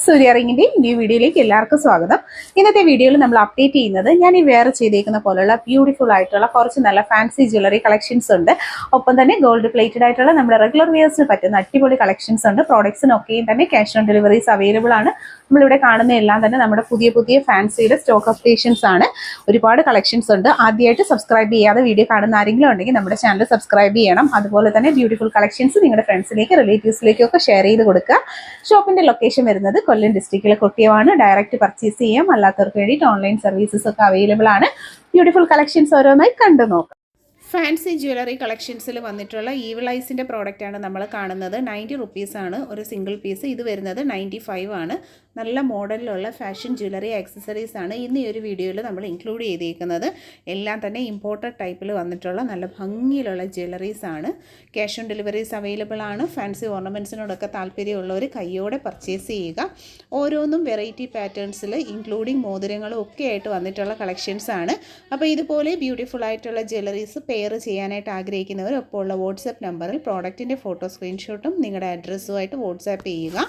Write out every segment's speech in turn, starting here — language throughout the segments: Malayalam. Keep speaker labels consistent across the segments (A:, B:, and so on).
A: സൂര്യ റിങ്ങിന്റെ ന്യൂ വീഡിയോയിലേക്ക് എല്ലാവർക്കും സ്വാഗതം. ഇന്നത്തെ വീഡിയോയിൽ നമ്മൾ അപ്ഡേറ്റ് ചെയ്യുന്നത് ഞാൻ ഈ വെയർ ചെയ്തേക്കുന്ന പോലുള്ള ബ്യൂട്ടിഫുൾ ആയിട്ടുള്ള കുറച്ച് നല്ല ഫാൻസി ജ്വല്ലറി കളക്ഷൻസ് ഉണ്ട്. ഒപ്പം തന്നെ ഗോൾഡ് പ്ലേറ്റഡ് ആയിട്ടുള്ള നമ്മുടെ റെഗുലർ വെയേഴ്സിന് പറ്റുന്ന അടിപൊളി കളക്ഷൻസ് ഉണ്ട്. പ്രോഡക്ട്സിനൊക്കെയും തന്നെ ക്യാഷ് ഓൺ ഡെലിവറീസ് അവൈലബിൾ ആണ്. നമ്മളിവിടെ കാണുന്ന എല്ലാം തന്നെ നമ്മുടെ പുതിയ പുതിയ ഫാൻസിയുടെ സ്റ്റോക്ക് അപ്ഡേഷൻസ് ആണ്. ഒരുപാട് കളക്ഷൻസ് ഉണ്ട്. ആദ്യമായിട്ട് സബ്സ്ക്രൈബ് ചെയ്യാതെ വീഡിയോ കാണുന്ന ആരെങ്കിലും ഉണ്ടെങ്കിൽ നമ്മുടെ ചാനൽ സബ്സ്ക്രൈബ് ചെയ്യണം. അതുപോലെ തന്നെ ബ്യൂട്ടിഫുൾ കളക്ഷൻസ് നിങ്ങളുടെ ഫ്രണ്ട്സിലേക്ക് റിലേറ്റീവ്സിലേക്കും ഒക്കെ ഷെയർ ചെയ്ത് കൊടുക്കുക. ഷോപ്പിന്റെ ലൊക്കേഷൻ വരുന്നത് കൊല്ലം ഡിസ്ട്രിക്റ്റിലെ കൊട്ടിയമാണ്. ഡയറക്റ്റ് പർച്ചേസ് ചെയ്യാം. അല്ലാത്തവർക്ക് വേണ്ടിയിട്ട് ഓൺലൈൻ സർവീസസ് ഒക്കെ അവൈലബിൾ ആണ്. ബ്യൂട്ടിഫുൾ കളക്ഷൻസ് ഓരോന്നായി കണ്ടു നോക്കാം. ഫാൻസി ജ്വല്ലറി കളക്ഷൻസിൽ വന്നിട്ടുള്ള ഈവിൾ ഐസിൻ്റെ പ്രോഡക്റ്റാണ് നമ്മൾ കാണുന്നത്. 90 റുപ്പീസാണ് ഒരു സിംഗിൾ പീസ്. ഇത് വരുന്നത് 95 ആണ്. നല്ല മോഡലിലുള്ള ഫാഷൻ ജ്വല്ലറി ആക്സസറീസ് ആണ് ഇന്ന് ഈ ഒരു വീഡിയോയിൽ നമ്മൾ ഇൻക്ലൂഡ് ചെയ്തേക്കുന്നത്. എല്ലാം തന്നെ ഇമ്പോർട്ടഡ് ടൈപ്പിൽ വന്നിട്ടുള്ള നല്ല ഭംഗിയിലുള്ള ജ്വല്ലറീസ് ആണ്. ക്യാഷ് ഓൺ ഡെലിവറീസ് അവൈലബിൾ ആണ്. ഫാൻസി ഓർണമെൻറ്റ്സിനോടൊക്കെ താല്പര്യമുള്ളവർ കയ്യോടെ പർച്ചേസ് ചെയ്യുക. ഓരോന്നും വെറൈറ്റി പാറ്റേൺസിൽ ഇൻക്ലൂഡിങ് മോതിരങ്ങളും ഒക്കെ ആയിട്ട് വന്നിട്ടുള്ള കളക്ഷൻസ് ആണ്. അപ്പോൾ ഇതുപോലെ ബ്യൂട്ടിഫുൾ ആയിട്ടുള്ള ജ്വല്ലറീസ് പെയർ ചെയ്യാനായിട്ട് ആഗ്രഹിക്കുന്നവർ ഒപ്പം ഉള്ള വാട്സാപ്പ് നമ്പറിൽ പ്രോഡക്റ്റിൻ്റെ ഫോട്ടോ സ്ക്രീൻഷോട്ടും നിങ്ങളുടെ അഡ്രസ്സുമായിട്ട് വാട്സാപ്പ് ചെയ്യുക.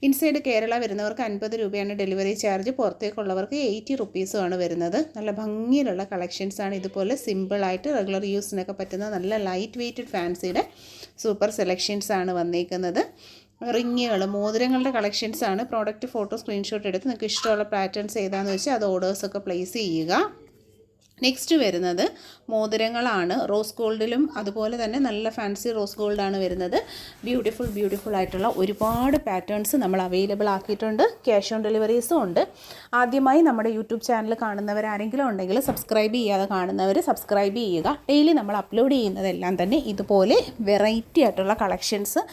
A: ഇൻസൈഡ് കേരള വരുന്നവർക്ക് 50 രൂപയാണ് ഡെലിവറി ചാർജ്. പുറത്തേക്കുള്ളവർക്ക് 80 റുപ്പീസുമാണ് വരുന്നത്. നല്ല ഭംഗിയിലുള്ള കളക്ഷൻസാണ്. ഇതുപോലെ സിമ്പിളായിട്ട് റെഗുലർ യൂസിനൊക്കെ പറ്റുന്ന നല്ല ലൈറ്റ് വെയ്റ്റഡ് ഫാൻസിയുടെ സൂപ്പർ സെലക്ഷൻസാണ് വന്നേക്കുന്നത്. റിങ്ങുകൾ, മോതിരങ്ങളുടെ കളക്ഷൻസാണ്. പ്രോഡക്റ്റ് ഫോട്ടോ സ്ക്രീൻഷോട്ട് എടുത്ത് നിങ്ങൾക്ക് ഇഷ്ടമുള്ള പാറ്റേൺസ് ഏതാണെന്ന് വെച്ചാൽ അത് ഓർഡേഴ്സൊക്കെ പ്ലേസ് ചെയ്യുക. നെക്സ്റ്റ് വരുന്നത് മോതിരങ്ങളാണ്. റോസ് ഗോൾഡിലും അതുപോലെ തന്നെ നല്ല ഫാൻസി റോസ് ഗോൾഡാണ് വരുന്നത്. ബ്യൂട്ടിഫുൾ ആയിട്ടുള്ള ഒരുപാട് പാറ്റേൺസ് നമ്മൾ അവൈലബിൾ ആക്കിയിട്ടുണ്ട്. ക്യാഷ് ഓൺ ഡെലിവറീസും ഉണ്ട്. ആദ്യമായി നമ്മുടെ യൂട്യൂബ് ചാനൽ കാണുന്നവരാരെങ്കിലും ഉണ്ടെങ്കിൽ സബ്സ്ക്രൈബ് ചെയ്യാതെ കാണുന്നവർ സബ്സ്ക്രൈബ് ചെയ്യുക. ഡെയിലി നമ്മൾ അപ്ലോഡ് ചെയ്യുന്നതെല്ലാം തന്നെ ഇതുപോലെ വെറൈറ്റി ആയിട്ടുള്ള collections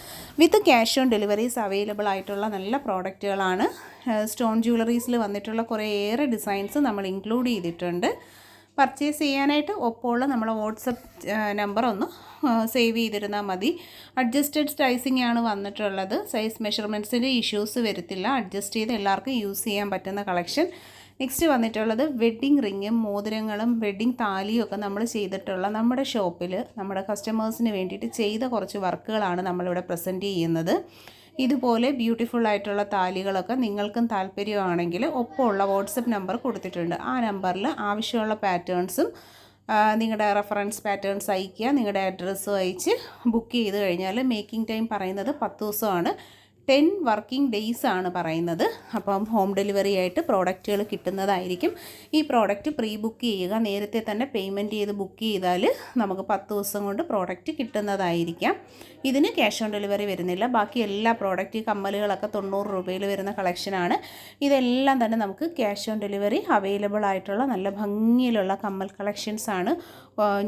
A: with cash on deliveries available ആയിട്ടുള്ള നല്ല പ്രോഡക്റ്റുകളാണ്. സ്റ്റോൺ ജ്വല്ലറീസിൽ വന്നിട്ടുള്ള കുറേയേറെ ഡിസൈൻസ് നമ്മൾ ഇൻക്ലൂഡ് ചെയ്തിട്ടുണ്ട്. പർച്ചേസ് ചെയ്യാനായിട്ട് ഒപ്പമുള്ള നമ്മളെ വാട്സപ്പ് നമ്പർ ഒന്ന് സേവ് ചെയ്തിരുന്നാൽ മതി. അഡ്ജസ്റ്റഡ് സൈസിങ് ആണ് വന്നിട്ടുള്ളത്. സൈസ് മെഷർമെൻറ്റ്സിൻ്റെ ഇഷ്യൂസ് വരത്തില്ല. അഡ്ജസ്റ്റ് ചെയ്ത് എല്ലാവർക്കും യൂസ് ചെയ്യാൻ പറ്റുന്ന കളക്ഷൻ. നെക്സ്റ്റ് വന്നിട്ടുള്ളത് വെഡ്ഡിങ് റിങ്ങും മോതിരങ്ങളും വെഡ്ഡിങ് താലിയും ഒക്കെ നമ്മൾ ചെയ്തിട്ടുള്ള നമ്മുടെ ഷോപ്പിൽ നമ്മുടെ കസ്റ്റമേഴ്സിന് വേണ്ടിയിട്ട് ചെയ്ത കുറച്ച് വർക്കുകളാണ് നമ്മളിവിടെ പ്രസൻറ്റ് ചെയ്യുന്നത്. ഇതുപോലെ ബ്യൂട്ടിഫുൾ ആയിട്ടുള്ള താലികളൊക്കെ നിങ്ങൾക്കും താല്പര്യമാണെങ്കിൽ ഒപ്പമുള്ള വാട്സപ്പ് നമ്പർ കൊടുത്തിട്ടുണ്ട്. ആ നമ്പറിൽ ആവശ്യമുള്ള പാറ്റേൺസും നിങ്ങളുടെ റെഫറൻസ് പാറ്റേൺസ് അയയ്ക്കുക. നിങ്ങളുടെ അഡ്രസ്സും അയച്ച് ബുക്ക് ചെയ്ത് കഴിഞ്ഞാൽ മേക്കിംഗ് ടൈം പറയുന്നത് 10 ദിവസമാണ്. 10 വർക്കിംഗ് ഡേയ്സ് ആണ് പറയുന്നത്. അപ്പം ഹോം ഡെലിവറി ആയിട്ട് പ്രോഡക്റ്റുകൾ കിട്ടുന്നതായിരിക്കും. ഈ പ്രോഡക്റ്റ് പ്രീ ബുക്ക് ചെയ്യുക. നേരത്തെ തന്നെ പേയ്മെൻറ്റ് ചെയ്ത് ബുക്ക് ചെയ്താൽ നമുക്ക് 10 ദിവസം കൊണ്ട് പ്രോഡക്റ്റ് കിട്ടുന്നതായിരിക്കാം. ഇതിന് ക്യാഷ് ഓൺ ഡെലിവറി വരുന്നില്ല. ബാക്കി എല്ലാ പ്രോഡക്റ്റ് കമ്മലുകളൊക്കെ 90 രൂപയിൽ വരുന്ന കളക്ഷനാണ്. ഇതെല്ലാം തന്നെ നമുക്ക് ക്യാഷ് ഓൺ ഡെലിവറി അവൈലബിൾ ആയിട്ടുള്ള നല്ല ഭംഗിയിലുള്ള കമ്മൽ കളക്ഷൻസാണ്.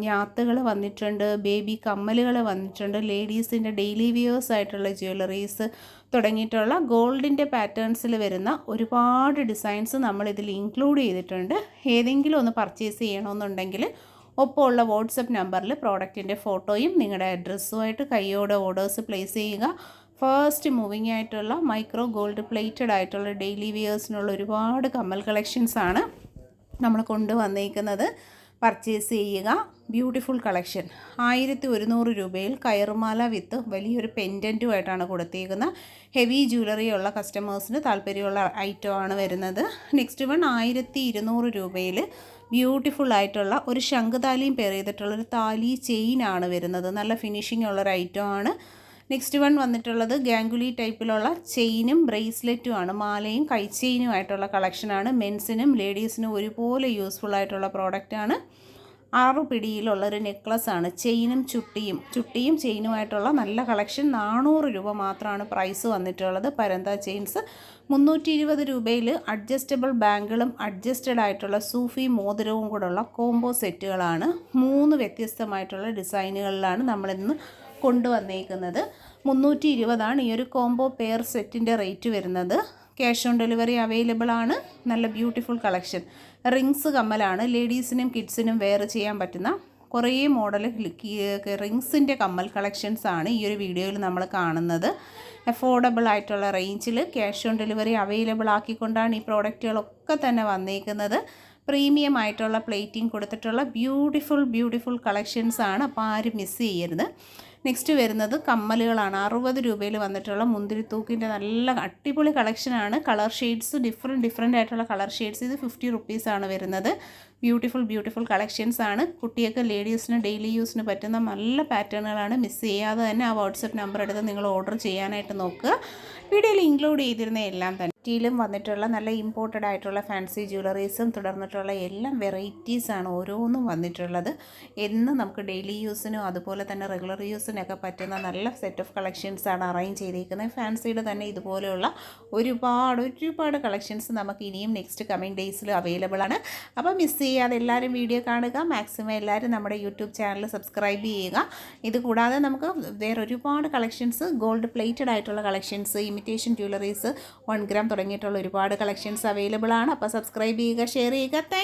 A: ഞാത്തുകൾ വന്നിട്ടുണ്ട്, ബേബി കമ്മലുകൾ വന്നിട്ടുണ്ട്, ലേഡീസിൻ്റെ ഡെയിലി വിയേഴ്സ് ആയിട്ടുള്ള ജ്വല്ലറീസ് തുടങ്ങിയിട്ടുള്ള ഗോൾഡിൻ്റെ പാറ്റേൺസിൽ വരുന്ന ഒരുപാട് ഡിസൈൻസ് നമ്മളിതിൽ ഇൻക്ലൂഡ് ചെയ്തിട്ടുണ്ട്. ഏതെങ്കിലും ഒന്ന് പർച്ചേസ് ചെയ്യണമെന്നുണ്ടെങ്കിൽ ഒപ്പമുള്ള വാട്സപ്പ് നമ്പറിൽ പ്രോഡക്റ്റിൻ്റെ ഫോട്ടോയും നിങ്ങളുടെ അഡ്രസ്സുമായിട്ട് കയ്യോടെ ഓർഡേഴ്സ് പ്ലേസ് ചെയ്യുക. ഫസ്റ്റ് മൂവിങ് ആയിട്ടുള്ള മൈക്രോ ഗോൾഡ് പ്ലേറ്റഡ് ആയിട്ടുള്ള ഡെയിലി വിയേഴ്സിനുള്ള ഒരുപാട് കമ്മൽ കളക്ഷൻസാണ് നമ്മൾ കൊണ്ടുവന്നേക്കുന്നത്. പർച്ചേസ് ചെയ്യുക. Beautiful collection. 1100 രൂപയിൽ കയറുമാല വിത്ത് വലിയൊരു പെൻഡൻറ്റുമായിട്ടാണ് കൊടുത്തേക്കുന്നത്. ഹെവി ജ്വല്ലറി ഉള്ള കസ്റ്റമേഴ്സിന് താല്പര്യമുള്ള ഐറ്റമാണ് വരുന്നത്. നെക്സ്റ്റ് വൺ 1200 രൂപയിൽ ബ്യൂട്ടിഫുൾ ആയിട്ടുള്ള ഒരു ശംഖുതാലിയും പെയർ ചെയ്തിട്ടുള്ളൊരു താലി ചെയിനാണ് വരുന്നത്. നല്ല ഫിനിഷിംഗ് ഉള്ളൊരു ഐറ്റമാണ്. നെക്സ്റ്റ് വൺ വന്നിട്ടുള്ളത് ഗാംഗുലി ടൈപ്പിലുള്ള ചെയിനും ബ്രേസ്ലെറ്റുമാണ്. മാലയും കൈച്ചെയിനുമായിട്ടുള്ള കളക്ഷനാണ്. മെൻസിനും ലേഡീസിനും ഒരുപോലെ യൂസ്ഫുൾ ആയിട്ടുള്ള പ്രോഡക്റ്റാണ്. 6 പിടിയിലുള്ളൊരു നെക്ലസ്സാണ്. ചെയിനും ചുട്ടിയും ചെയിനുമായിട്ടുള്ള നല്ല കളക്ഷൻ. 400 രൂപ മാത്രമാണ് പ്രൈസ് വന്നിട്ടുള്ളത്. പരന്ത ചെയിൻസ് 320 രൂപയിൽ അഡ്ജസ്റ്റബിൾ ബാങ്കിളും അഡ്ജസ്റ്റഡ് ആയിട്ടുള്ള സൂഫി മോതിരവും കൂടെയുള്ള കോംബോ സെറ്റുകളാണ്. 3 വ്യത്യസ്തമായിട്ടുള്ള ഡിസൈനുകളിലാണ് നമ്മളിന്ന് കൊണ്ടുവന്നേക്കുന്നത്. 320 ഈ ഒരു കോംബോ പെയർ സെറ്റിൻ്റെ റേറ്റ് വരുന്നത്. ക്യാഷ് ഓൺ ഡെലിവറി അവൈലബിൾ ആണ്. നല്ല ബ്യൂട്ടിഫുൾ കളക്ഷൻ. റിങ്സ് കമ്മലാണ്. ലേഡീസിനും കിഡ്സിനും വെയർ ചെയ്യാൻ പറ്റുന്ന കുറേ മോഡൽ റിങ്സിൻ്റെ കമ്മൽ കളക്ഷൻസാണ് ഈ ഒരു വീഡിയോയിൽ നമ്മൾ കാണുന്നത്. അഫോർഡബിൾ ആയിട്ടുള്ള റേഞ്ചിൽ ക്യാഷ് ഓൺ ഡെലിവറി അവൈലബിൾ ആക്കിക്കൊണ്ടാണ് ഈ പ്രോഡക്റ്റുകളൊക്കെ തന്നെ വന്നേക്കുന്നത്. പ്രീമിയം ആയിട്ടുള്ള പ്ലേറ്റിംഗ് കൊടുത്തിട്ടുള്ള ബ്യൂട്ടിഫുൾ കളക്ഷൻസാണ്. അപ്പോൾ ആരും മിസ് ചെയ്യരുത്. നെക്സ്റ്റ് വരുന്നത് കമ്മലുകളാണ്. 60 രൂപയിൽ വന്നിട്ടുള്ള മുന്തിരിത്തൂക്കിൻ്റെ നല്ല അടിപൊളി കളക്ഷനാണ്. കളർ ഷെയ്ഡ്സ് ഡിഫറെൻ്റ് ആയിട്ടുള്ള കളർ ഷെയ്ഡ്സ്. ഇത് 50 റുപ്പീസാണ് വരുന്നത്. ബ്യൂട്ടിഫുൾ കളക്ഷൻസ് ആണ്. കുട്ടിയൊക്കെ ലേഡീസിന് ഡെയിലി യൂസിന് പറ്റുന്ന നല്ല പാറ്റേണുകളാണ്. മിസ് ചെയ്യാതെ തന്നെ ആ വാട്സപ്പ് നമ്പർ എടുത്ത് നിങ്ങൾ ഓർഡർ ചെയ്യാനായിട്ട് നോക്കുക. വീഡിയോയിൽ ഇൻക്ലൂഡ് ചെയ്തിരുന്ന എല്ലാം തന്നെ ിലും വന്നിട്ടുള്ള നല്ല ഇമ്പോർട്ടഡ് ആയിട്ടുള്ള ഫാൻസി ജ്വല്ലറീസും തുടർന്നിട്ടുള്ള എല്ലാം വെറൈറ്റീസാണ് ഓരോന്നും വന്നിട്ടുള്ളത്. എന്നും നമുക്ക് ഡെയിലി യൂസിനും അതുപോലെ തന്നെ റെഗുലർ യൂസിനൊക്കെ പറ്റുന്ന നല്ല സെറ്റ് ഓഫ് കളക്ഷൻസാണ് അറേഞ്ച് ചെയ്തിരിക്കുന്നത്. ഫാൻസിയുടെ തന്നെ ഇതുപോലെയുള്ള ഒരുപാട് കളക്ഷൻസ് നമുക്ക് ഇനിയും നെക്സ്റ്റ് കമ്മിങ് ഡേയ്സിൽ അവൈലബിൾ ആണ്. അപ്പോൾ മിസ് ചെയ്യാതെ എല്ലാവരും വീഡിയോ കാണുക. മാക്സിമം എല്ലാവരും നമ്മുടെ യൂട്യൂബ് ചാനൽ സബ്സ്ക്രൈബ് ചെയ്യുക. ഇത് കൂടാതെ നമുക്ക് വേറെ ഒരുപാട് കളക്ഷൻസ്, ഗോൾഡ് പ്ലേറ്റഡ് ആയിട്ടുള്ള കളക്ഷൻസ്, ഇമിറ്റേഷൻ ജ്വല്ലറീസ്, 1 ഗ്രാം തുടങ്ങിയിട്ടുള്ള ഒരുപാട് കളക്ഷൻസ് അവൈലബിൾ ആണ്. അപ്പോൾ സബ്സ്ക്രൈബ് ചെയ്യുക, ഷെയർ ചെയ്യുക.